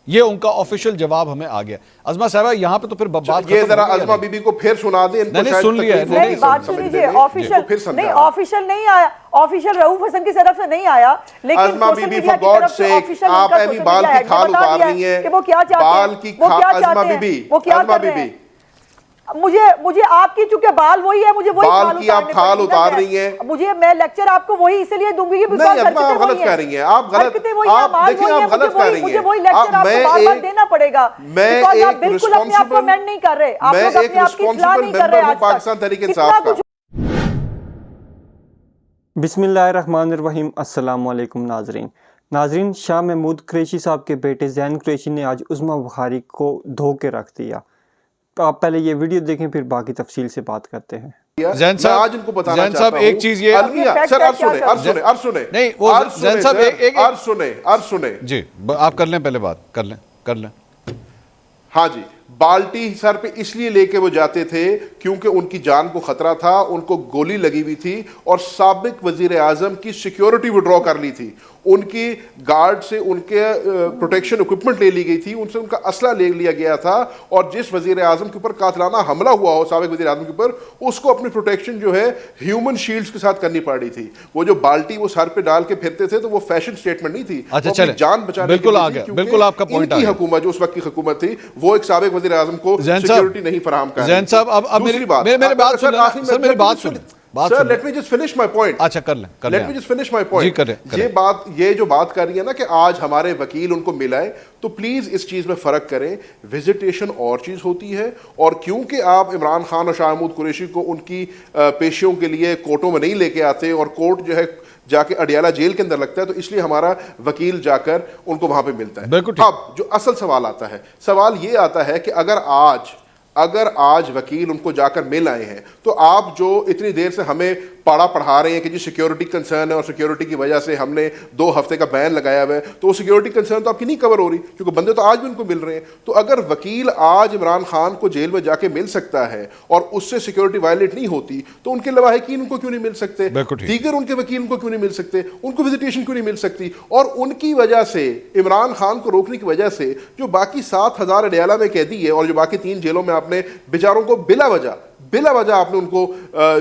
ये उनका ऑफिशियल जवाब हमें आ गया। अजमा साहब यहाँ पे तो फिर बात ये जरा अजमा बीबी को फिर सुना दें, नहीं सुन लिया नहीं, बात सुनिए, ऑफिशियल नहीं आया, ऑफिशियल रऊफ हसन की तरफ से नहीं आया, लेकिन अजमा बीबी फॉर गॉड सेक आप अभी बाल की खाल उतार रही हैं कि वो क्या चाहते हैं, बाल की अजमा बीबी, अजमा बीबी मुझे आपकी चूंकि बाल वही है, मुझे वही बाल की आप खाल उतार रही हैं, मुझे मैं लेक्चर आपको वही इसलिए दूंगी कि नहीं आप गलत कह रही हैं, आप गलत, आप देखिए आप गलत कह रही हैं, वही लेक्चर आपको बार-बार देना पड़ेगा, मैं एक बिल्कुल अपने आप को अमेंड नहीं कर रहे, आप लोग अपने आप की इस्लाह नहीं कर रहे आज तक पाकिस्तान तहरीक इंसाफ का। बिस्मिल्लाहिर्रहमानिर्रहीम, अस्सलाम वालेकुम नाजरीन, शाह महमूद कुरैशी साहब के बेटे ज़ैन कुरैशी ने आज उज़्मा बुखारी को धो के रख दिया। तो आप पहले ये वीडियो देखें, फिर बाकी तफसील से बात करते हैं। ज़ैन साहब, आज इनको बताना ज़ैन साहब एक चीज ये सर अर्ज सुने नहीं वो ज़ैन साहब एक अर्ज सुने जी, आप कर लें, पहले बात कर लें। हाँ जी, बाल्टी सर पे इसलिए लेके वो जाते थे क्योंकि उनकी जान को खतरा था, उनको गोली लगी हुई थी और साबिक वजीर आजम की सिक्योरिटी विड्रॉ कर ली थी, उनकी गार्ड से उनके प्रोटेक्शन इक्विपमेंट ले ली गई थी, उनसे उनका असला ले लिया गया था और जिस वजीर आजम के ऊपर कातलाना हमला हुआ हो साबिक वजीर आजम के ऊपर, उसको अपनी प्रोटेक्शन जो है ह्यूमन शील्ड्स के साथ करनी पड़ रही थी। वो जो बाल्टी वो सर पे डाल के फिरते थे तो वो फैशन स्टेटमेंट नहीं थी, अच्छा चले, जान बचाने बिल्कुल आ गया, बिल्कुल आपका पॉइंट आ गया। हुकूमत जो उस वक्त की हुकूमत थी वो एक साबिक वजीर आजम को सिक्योरिटी नहीं फराहम कर रही। ज़ैन साहब अब मेरी बात सुनिए, Sir, let me just finish my point. अच्छा कर लें। Let me just finish my point. ये जो बात कर रही है ना कि आज हमारे वकील उनको मिलाए, तो प्लीज इस चीज में फर्क करें। विजिटेशन और चीज होती है, और क्योंकि आप इमरान खान और शाह महमूद कुरैशी को उनकी पेशियों के लिए कोर्टों में नहीं लेके आते और कोर्ट जो है जाके अडियाला जेल के अंदर लगता है, तो इसलिए हमारा वकील जाकर उनको वहां पे मिलता है। अब जो असल सवाल आता है, सवाल ये आता है कि अगर आज वकील उनको जाकर मिल आए हैं, तो आप जो इतनी देर से हमें पढ़ा रहे हैं कि जी सिक्योरिटी कंसर्न है और सिक्योरिटी की वजह से हमने 2 हफ्ते का बैन लगाया हुआ है, तो वो सिक्योरिटी कंसर्न तो आपकी नहीं कवर हो रही, क्योंकि बंदे तो आज भी उनको मिल रहे हैं। तो अगर वकील आज इमरान खान को जेल में जाके मिल सकता है और उससे सिक्योरिटी वायलेट नहीं होती, तो उनके लवाहिकीन उनको क्यों नहीं मिल सकते, दीगर उनके वकील उनको क्यों नहीं मिल सकते, उनको विजिटेशन क्यों नहीं मिल सकती? और उनकी वजह से, इमरान खान को रोकने की वजह से, जो बाकी 7,000 अडियाला में कैदी है और जो बाकी 3 जेलों में आपने बेचारों को बिला वजह आपने उनको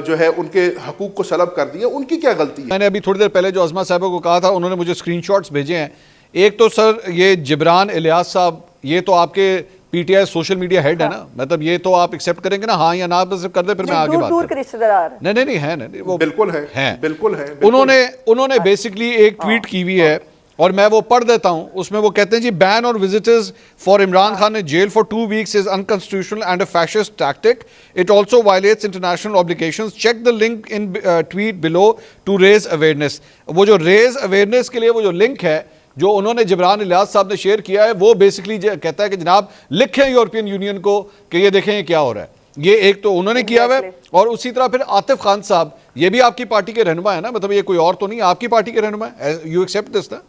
जो है उनके हकूक को सलब कर दिया, उनकी क्या गलती है? मैंने अभी थोड़ी देर पहले जो अज़मा साहब को कहा था, उन्होंने मुझे स्क्रीनशॉट्स भेजे हैं। एक तो सर ये जिब्रान इलियास साहब, ये तो आपके पीटीआई सोशल मीडिया हेड है ना, मतलब ये तो आप एक्सेप्ट करेंगे ना, हाँ या ना बस कर दे, फिर मैं आगे बात नहीं है वो बिल्कुल है। उन्होंने बेसिकली एक ट्वीट की हुई है और मैं वो पढ़ देता हूं। उसमें वो कहते हैं जी, बैन और visitors for Imran Khan in jail for 2 weeks is unconstitutional and a fascist tactic, it also violates international obligations, check the link in tweet below to raise awareness. वो जो रेज अवेयरनेस के लिए वो जो लिंक है जो उन्होंने जिब्रान इलियास साहब ने शेयर किया है, वो बेसिकली कहता है कि जनाब लिखें यूरोपियन यूनियन को कि ये देखें ये क्या हो रहा है। ये एक तो उन्होंने किया हुआ है, और उसी तरह फिर आतिफ खान साहब, ये भी आपकी पार्टी के रहनुमा है ना, मतलब ये कोई और तो नहीं, आपकी पार्टी के रहनुमा है, यू एक्सेप्ट दिस ना,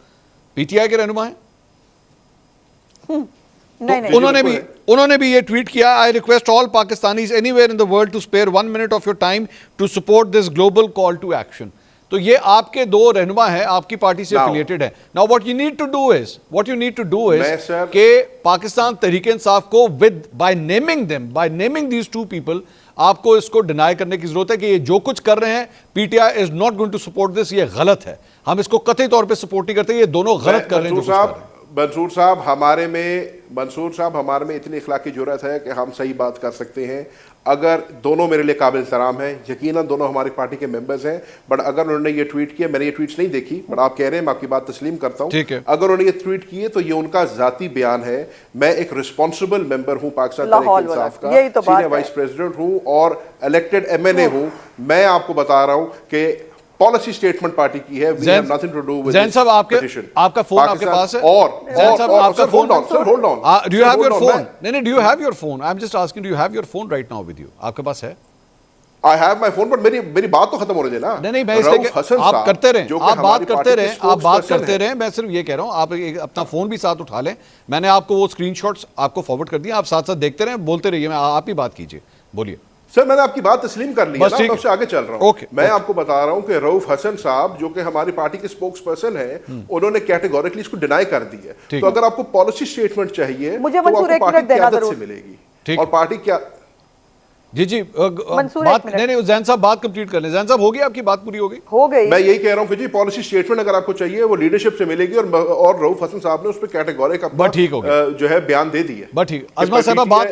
पीटीआई के रहनुमा है। उन्होंने भी ये ट्वीट किया, I request all Pakistanis anywhere in the world to spare 1 minute of your time to support this global call to action. तो ये आपके 2 रहनुमा हैं, आपकी पार्टी से एफिलिएटेड है। Now what you need to do is कि पाकिस्तान तहरीक इंसाफ को with by naming these 2 people, आपको इसको डिनाई करने की जरूरत है कि ये जो कुछ कर रहे हैं, PTI is not going to support this, ये गलत है, हम इसको कतई तौर पे सपोर्ट नहीं करते, ये दोनों गलत कर रहे हैं। मंसूर साहब हमारे में इतनी इखलाकी जुर्रत है कि हम सही बात कर सकते हैं। अगर दोनों मेरे लिए काबिल एहतराम हैं, यकीनन दोनों हमारी पार्टी के मेंबर्स हैं, बट अगर उन्होंने ये ट्वीट किया, मैंने ये ट्वीट्स नहीं देखी, बट आप कह रहे हैं, मैं आपकी बात तस्लीम करता हूं। अगर उन्होंने ये ट्वीट किए तो ये उनका जाती बयान है। मैं एक रिस्पॉन्सिबल मेंबर हूं पाकिस्तान तहरीक इंसाफ का, सीनियर वाइस प्रेसिडेंट हूं और इलेक्टेड एमएनए हूं। मैं आपको बता रहा हूं कि पॉलिसी स्टेटमेंट पार्टी की है। We have nothing to do with Zain sahab, आपका फोन आपके पास है? ज़ैन साहब आपका phone, hold on, do you have your phone? नहीं, do you have your phone? I am just asking, do you have your phone right now with you? आपके पास है? I have my phone, but मेरी बात तो खत्म हो रही है ना। नहीं, मैं इसलिए आप करते रहें, आप बात करते रहें, मैं सिर्फ ये कह रहा हूं, आप अपना फोन भी साथ उठा लें। मैंने आपको वो स्क्रीनशॉट्स आपको फॉरवर्ड कर दिए, आप साथ साथ देखते रहें, बोलते रहिए, आप ही बात कीजिए, बोलिए। सर मैंने आपकी बात तस्लीम कर ली है बस ना, ठीक मैं है। उससे आगे चल रहा हूँ। ओके, मैं आपको बता रहा हूँ कि रऊफ हसन साहब जो कि हमारी पार्टी के स्पोक्स पर्सन है, उन्होंने कैटेगोरिकली इसको डिनाई कर दी है। ठीक तो है। अगर आपको पॉलिसी स्टेटमेंट चाहिए मुझे तो मंसूर आपको एक पार्टी मिनट देना क़यादत से जरूर। मिलेगी। ठीक। और पार्टी क्या जी मंसूर, बात एक मिनट। नहीं जैन साहब बात कंप्लीट कर लें। जैन साहब होगी आपकी बात पूरी होगी? हो गई। मैं यही कह रहा हूँ कि जी पॉलिसी स्टेटमेंट अगर आपको चाहिए वो लीडरशिप से मिलेगी, और रऊफ हसन साहब ने उस पर कैटेगोरिक बस ठीक हो गया। जो है बयान दे दिए। बस ठीक। अजमा साहब बात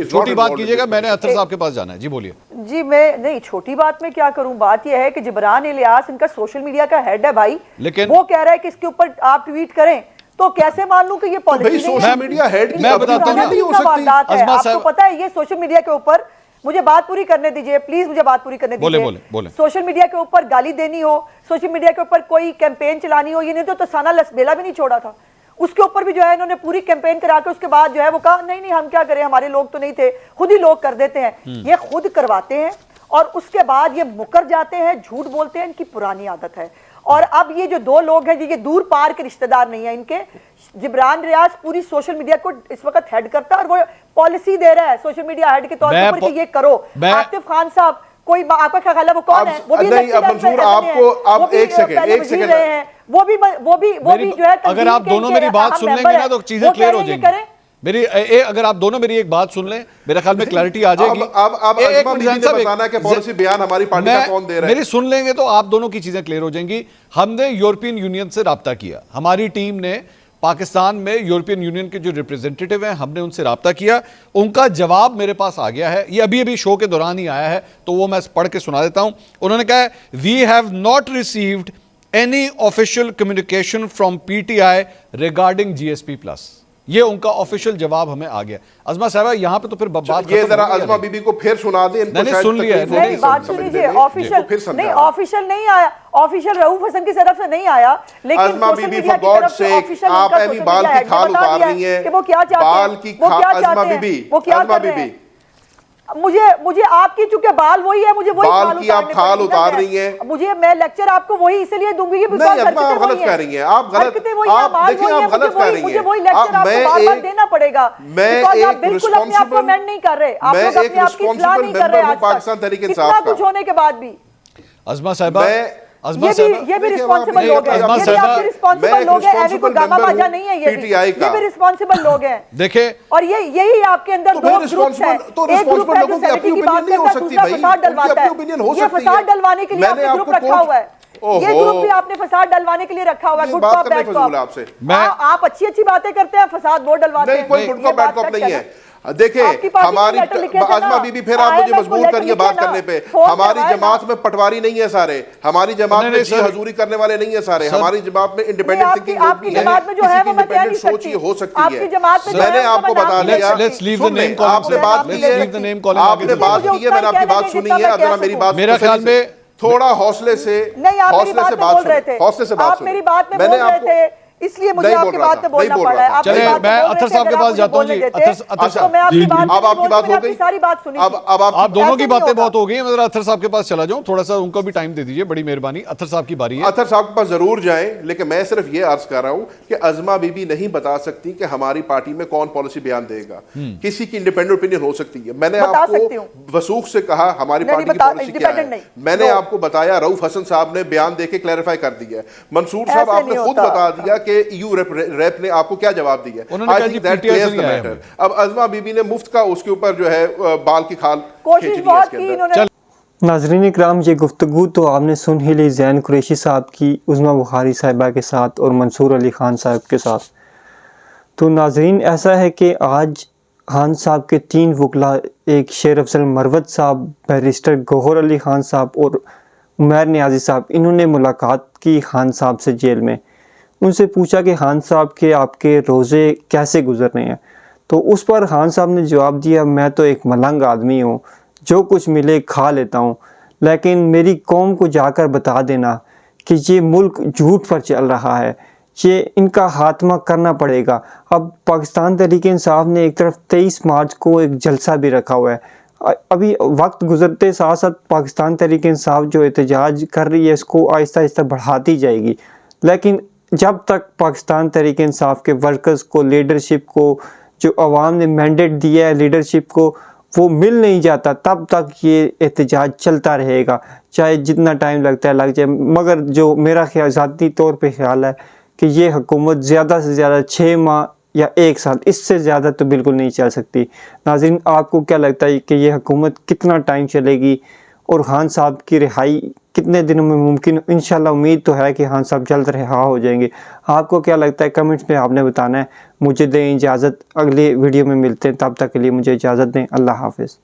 छोटी बात कीजिएगा, मैंने अतर साहब के पास जाना है। जी बोलिए। जी मैं नहीं, छोटी बात में क्या करूं, बात यह है कि जिब्रान इलियास इनका सोशल मीडिया का हेड है भाई, लेकिन वो कह रहा है कि इसके ऊपर आप ट्वीट करें, तो कैसे मान लूं कि ये भाई पॉलिसी सोशल मीडिया हेड की मैं बताता हूं ना, नहीं हो सकती। आपको पता है ये सोशल मीडिया के ऊपर, मुझे बात पूरी करने दीजिए प्लीज, मुझे बात पूरी करने दीजिए। बोले। सोशल मीडिया के ऊपर गाली देनी हो, सोशल मीडिया के ऊपर कोई कैंपेन चलानी हो, ये नहीं तो साना लसबेला भी नहीं छोड़ा था, उसके ऊपर भी जो है इन्होंने पूरी कैंपेन करा के उसके बाद जो है वो कहा नहीं हम क्या करें, हमारे लोग तो नहीं थे, खुद ही लोग कर देते हैं। ये खुद करवाते हैं और उसके बाद ये मुकर जाते हैं, झूठ बोलते हैं, इनकी पुरानी आदत है। और अब ये जो दो लोग हैं ये दूर पार के रिश्तेदार नहीं है इनके, जिब्रान रियाज पूरी सोशल मीडिया को इस वक्त हेड करता है और वो पॉलिसी दे रहा है सोशल मीडिया हेड के तौर पर कि ये करो। आतिफ खान साहब कोई आपका क्या ख्याल है वो कौन है? वो भी नहीं, अब मंसूर आपको अब एक सेकंड वो भी जो है, अगर आप दोनों मेरी बात सुन लेंगे ना तो चीजें क्लियर हो जाएंगी। मेरी अगर आप दोनों मेरी एक बात सुन लें, मेरे ख्याल में क्लैरिटी आ जाएगी। अब अजमा बीबी ने बताना कि पॉलिसी बयान हमारी पार्टी का कौन दे रहा है। मेरी सुन लेंगे तो आप दोनों की चीजें क्लियर हो जाएंगी। हमने यूरोपियन यूनियन से राब्ता किया, हमारी टीम ने पाकिस्तान में यूरोपियन यूनियन के जो रिप्रेजेंटेटिव हैं हमने उनसे राब्ता किया, उनका जवाब मेरे पास आ गया है, ये अभी शो के दौरान ही आया है, तो वो मैं पढ़ के सुना देता हूं। उन्होंने कहा we have not received any official communication from PTI regarding GSP plus. ये उनका ऑफिशियल जवाब हमें आ गया। अजमा साहब यहाँ पे तो फिर बात ये जरा अजमा बीबी को फिर सुना दे, मैंने सुन लिया है। नहीं बात सुन लीजिए, ऑफिशियल नहीं आया, ऑफिशियल रऊफ हसन की तरफ से नहीं आया, लेकिन अजमा बीबी फॉर गॉड सेक आप एमी बाल की खाल उतार रही हैं, वो क्या चाहते हैं, बाल की खाल, अजमा बीबी, अजमा बीबी मुझे आपकी चूंकि बाल वही है, मुझे वही बाल की आप खाल उतार रही हैं, मुझे मैं लेक्चर आपको वही इसलिए दूंगी कि नहीं आप गलत कर रही हैं, आप गलत देखिए आप गलत कर रही हैं। मुझे वही लेक्चर आपको बार-बार देना पड़ेगा, बिकॉज़ आप बिल्कुल अपने आप को मेंट नहीं कर रहे, आप लोग अपने आप की इस्लाह नहीं कर रहे आज पाकिस्तान तहरीक इंसाफ इतना कुछ होने के बाद भी। अजमा साहिबा ये भी रिस्पांसिबल लोग हैं, ये भी आपके रिस्पांसिबल लोग हैं, ऐसी कोई गामा बाजा नहीं है, ये भी रिस्पांसिबल लोग हैं। देखें और यही आपके अंदर दो ग्रुप्स हैं, एक ग्रुप है जो सैनिटी की बात करता है, दूसरा फसाद डलवाता है। ये फसाद डलवाने के लिए आपने ग्रुप रखा हुआ है, ये ग्रुप भी आपने फसाद डलवाने के लिए रखा हुआ है। गुड कॉप बैड कॉप, आप अच्छी बातें करते हैं, फसाद वो डलवाते हैं। कोई गुड कॉप बैड कॉप नहीं है। देखिए हमारी अजमा बीबी फिर आप मुझे मजबूर करिए बात करने पे, हमारी जमात में पटवारी नहीं है सारे, हमारी जमात में जी हजूरी करने वाले नहीं है सारे, हमारी जमात में इंडिपेंडेंट थिंकिंग लोग भी हैं, किसी की इंडिपेंडेंट सोच ये हो सकती है। मैंने आपको बता दिया, आपने बात की है, आपने बात की है, मैंने आपकी बात सुनी है, अगर मेरी बात मेरा ख्याल में थोड़ा हौसले से बात मेरी बात में बोल रहे थे, इसलिए मुझे आपकी बात पे बोलना पड़ रहा है। चलिए मैं अतर साहब के पास जाता हूं जी। अतर साहब अब आपकी बात हो गई, सारी बात सुनी, अब आप दोनों की बातें बहुत हो गई हैं, मैं जरा अतर साहब के पास चला जाऊं, थोड़ा सा उनको भी टाइम दे दीजिए, बड़ी मेहरबानी। अतर साहब की बारी है। अतर साहब के पास जरूर जाएं, लेकिन मैं सिर्फ ये अर्ज कर रहा हूं कि अजमा बीबी नहीं बता सकती कि हमारी पार्टी में कौन पॉलिसी बयान देगा, किसी की इंडिपेंडेंट ओपिनियन हो सकती है। मैंने आपको वसूख से कहा हमारी पार्टी की पॉलिसी क्या है, मैंने आपको बताया, रऊफ हसन साहब ने बयान देके क्लैरिफाई कर दिया है, मंसूर साहब आपने खुद बता दिया कि यू रैप ने आपको क्या जवाब दिया। अब अजमा बीबी ने मुफ्त का उसके ऊपर जो है बाल की खाल कोशिश बहुत की इन्होंने। नाज़रीन इकराम, ये गुफ्तगू तो आपने सुन ही ली ज़ैन कुरैशी साहब की उज़्मा बुखारी साहिबा के साथ और मंसूर अली ख़ान साहब के साथ। तो नाज़रीन ऐसा है कि आज खान साहब के 3 वकला, एक शेर अफजल मरवत साहब, बैरिस्टर गौहर अली ख़ान साहब और उमैर नियाज़ी साहब, इन्होंने मुलाकात की खान साहब से जेल में। उनसे पूछा कि खान साहब के आपके रोज़े कैसे गुजर रहे हैं, तो उस पर खान साहब ने जवाब दिया, मैं तो एक मलंग आदमी हूँ, जो कुछ मिले खा लेता हूँ, लेकिन मेरी कौम को जाकर बता देना कि ये मुल्क झूठ पर चल रहा है, ये इनका खात्मा करना पड़ेगा। अब पाकिस्तान तहरीक इंसाफ ने एक तरफ 23 मार्च को एक जलसा भी रखा हुआ है, अभी वक्त गुजरते साथ साथ पाकिस्तान तहरीक इंसाफ जो एहतजाज कर रही है इसको आहिस्ता आहिस्ता बढ़ाती जाएगी, लेकिन जब तक पाकिस्तान तहरीक इंसाफ के वर्कर्स को, लीडरशिप को, जो अवाम ने मैंडेट दिया है लीडरशिप को, वो मिल नहीं जाता तब तक ये एहतजाज चलता रहेगा, चाहे जितना टाइम लगता है लग जाए। मगर जो मेरा ख्याल ज़ाती तौर पे ख्याल है कि ये हुकूमत ज़्यादा से ज़्यादा 6 माह या 1 साल, इससे ज़्यादा तो बिल्कुल नहीं चल सकती। नाज़रीन, आपको क्या लगता है कि ये हुकूमत कितना टाइम चलेगी और खान साहब की रिहाई कितने दिनों में मुमकिन? इंशाल्लाह उम्मीद तो है कि खान साहब जल्द रिहा हो जाएंगे। आपको क्या लगता है कमेंट्स में आपने बताना है। मुझे दें इजाज़त, अगले वीडियो में मिलते हैं, तब तक के लिए मुझे इजाज़त दें। अल्लाह हाफ़िज़।